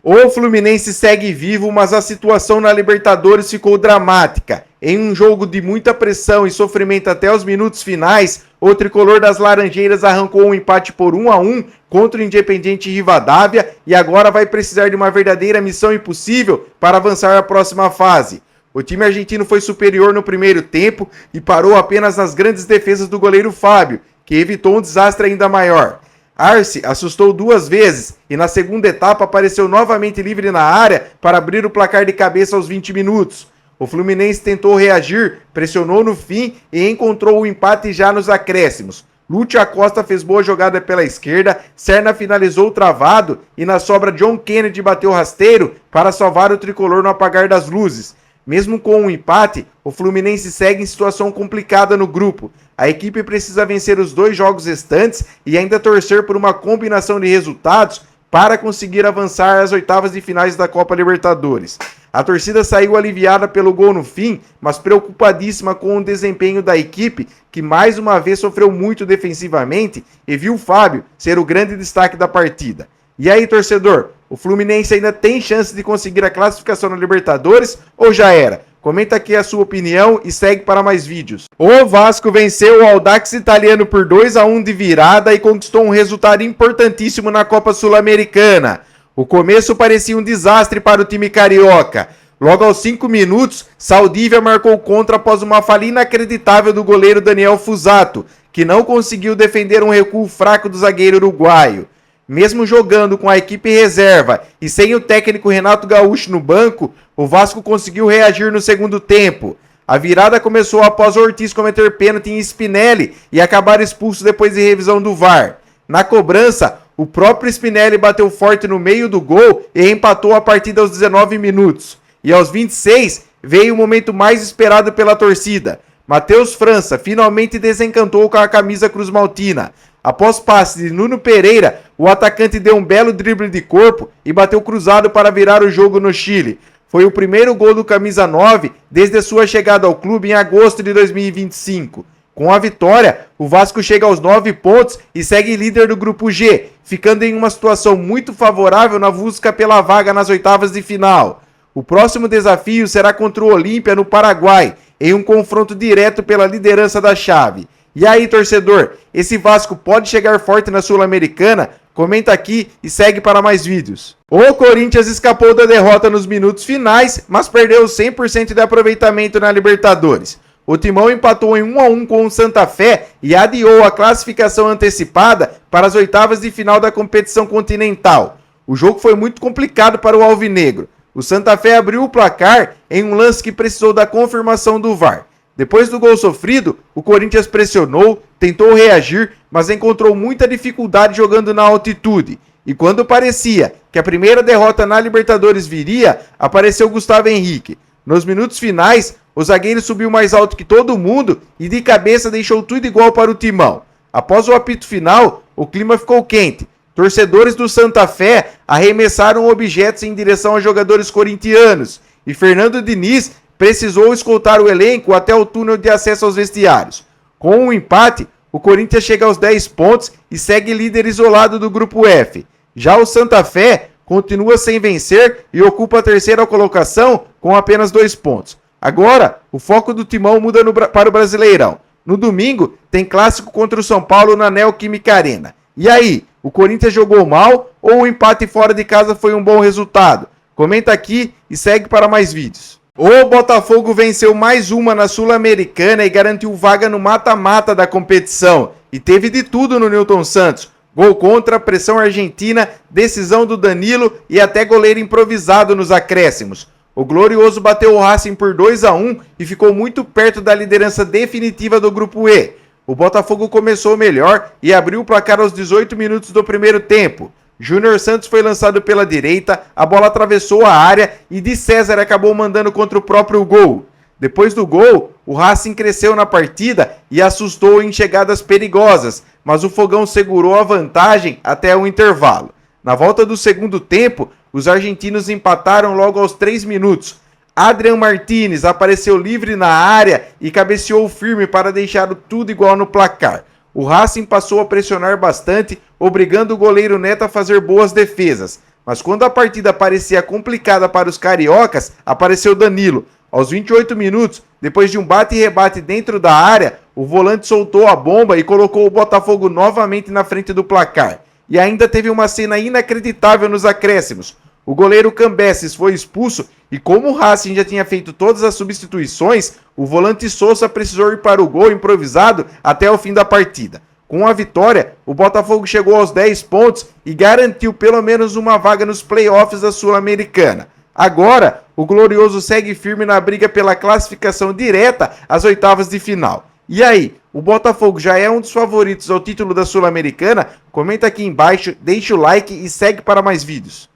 O Fluminense segue vivo, mas a situação na Libertadores ficou dramática. Em um jogo de muita pressão e sofrimento até os minutos finais, o tricolor das Laranjeiras arrancou um empate por 1-1 contra o Independiente Rivadavia e agora vai precisar de uma verdadeira missão impossível para avançar à próxima fase. O time argentino foi superior no primeiro tempo e parou apenas nas grandes defesas do goleiro Fábio, que evitou um desastre ainda maior. Arce assustou duas vezes e na segunda etapa apareceu novamente livre na área para abrir o placar de cabeça aos 20 minutos. O Fluminense tentou reagir, pressionou no fim e encontrou o empate já nos acréscimos. Lúcio Acosta fez boa jogada pela esquerda, Serna finalizou travado e na sobra John Kennedy bateu rasteiro para salvar o tricolor no apagar das luzes. Mesmo com um empate, o Fluminense segue em situação complicada no grupo. A equipe precisa vencer os 2 jogos restantes e ainda torcer por uma combinação de resultados para conseguir avançar às oitavas de finais da Copa Libertadores. A torcida saiu aliviada pelo gol no fim, mas preocupadíssima com o desempenho da equipe, que mais uma vez sofreu muito defensivamente e viu Fábio ser o grande destaque da partida. E aí, torcedor, o Fluminense ainda tem chance de conseguir a classificação na Libertadores ou já era? Comenta aqui a sua opinião e segue para mais vídeos. O Vasco venceu o Audax Italiano por 2-1 de virada e conquistou um resultado importantíssimo na Copa Sul-Americana. O começo parecia um desastre para o time carioca. Logo aos 5 minutos, Saldívia marcou contra após uma falha inacreditável do goleiro Daniel Fusato, que não conseguiu defender um recuo fraco do zagueiro uruguaio. Mesmo jogando com a equipe reserva e sem o técnico Renato Gaúcho no banco, o Vasco conseguiu reagir no segundo tempo. A virada começou após Ortiz cometer pênalti em Spinelli e acabar expulso depois de revisão do VAR. Na cobrança, o próprio Spinelli bateu forte no meio do gol e empatou a partida aos 19 minutos. E aos 26, veio o momento mais esperado pela torcida. Matheus França finalmente desencantou com a camisa cruz-maltina. Após passe de Nuno Pereira, o atacante deu um belo drible de corpo e bateu cruzado para virar o jogo no Chile. Foi o primeiro gol do camisa 9 desde a sua chegada ao clube em agosto de 2025. Com a vitória, o Vasco chega aos 9 pontos e segue líder do grupo G, ficando em uma situação muito favorável na busca pela vaga nas oitavas de final. O próximo desafio será contra o Olímpia no Paraguai, em um confronto direto pela liderança da chave. E aí, torcedor, esse Vasco pode chegar forte na Sul-Americana? Comenta aqui e segue para mais vídeos. O Corinthians escapou da derrota nos minutos finais, mas perdeu 100% de aproveitamento na Libertadores. O Timão empatou em 1-1 com o Santa Fé e adiou a classificação antecipada para as oitavas de final da competição continental. O jogo foi muito complicado para o Alvinegro. O Santa Fé abriu o placar em um lance que precisou da confirmação do VAR. Depois do gol sofrido, o Corinthians pressionou, tentou reagir, mas encontrou muita dificuldade jogando na altitude. E quando parecia que a primeira derrota na Libertadores viria, apareceu Gustavo Henrique. Nos minutos finais, o zagueiro subiu mais alto que todo mundo e de cabeça deixou tudo igual para o Timão. Após o apito final, o clima ficou quente. Torcedores do Santa Fé arremessaram objetos em direção aos jogadores corintianos e Fernando Diniz precisou escoltar o elenco até o túnel de acesso aos vestiários. Com o empate, o Corinthians chega aos 10 pontos e segue líder isolado do grupo F. Já o Santa Fé continua sem vencer e ocupa a terceira colocação com apenas 2 pontos. Agora, o foco do Timão muda para o Brasileirão. No domingo, tem clássico contra o São Paulo na Neoquímica Arena. E aí, o Corinthians jogou mal ou o empate fora de casa foi um bom resultado? Comenta aqui e segue para mais vídeos. O Botafogo venceu mais uma na Sul-Americana e garantiu vaga no mata-mata da competição. E teve de tudo no Newton Santos. Gol contra, pressão argentina, decisão do Danilo e até goleiro improvisado nos acréscimos. O Glorioso bateu o Racing por 2-1 e ficou muito perto da liderança definitiva do grupo E. O Botafogo começou melhor e abriu o placar aos 18 minutos do primeiro tempo. Júnior Santos foi lançado pela direita, a bola atravessou a área e Di César acabou mandando contra o próprio gol. Depois do gol, o Racing cresceu na partida e assustou em chegadas perigosas, mas o Fogão segurou a vantagem até o intervalo. Na volta do segundo tempo, os argentinos empataram logo aos 3 minutos. Adrian Martínez apareceu livre na área e cabeceou firme para deixar tudo igual no placar. O Racing passou a pressionar bastante, obrigando o goleiro Neto a fazer boas defesas. mas quando a partida parecia complicada para os cariocas, apareceu Danilo. Aos 28 minutos, depois de um bate e rebate dentro da área, o volante soltou a bomba e colocou o Botafogo novamente na frente do placar. E ainda teve uma cena inacreditável nos acréscimos. O goleiro Cambeses foi expulso e como o Racing já tinha feito todas as substituições, o volante Sousa precisou ir para o gol improvisado até o fim da partida. Com a vitória, o Botafogo chegou aos 10 pontos e garantiu pelo menos uma vaga nos playoffs da Sul-Americana. Agora, o Glorioso segue firme na briga pela classificação direta às oitavas de final. E aí, o Botafogo já é um dos favoritos ao título da Sul-Americana? Comenta aqui embaixo, deixa o like e segue para mais vídeos.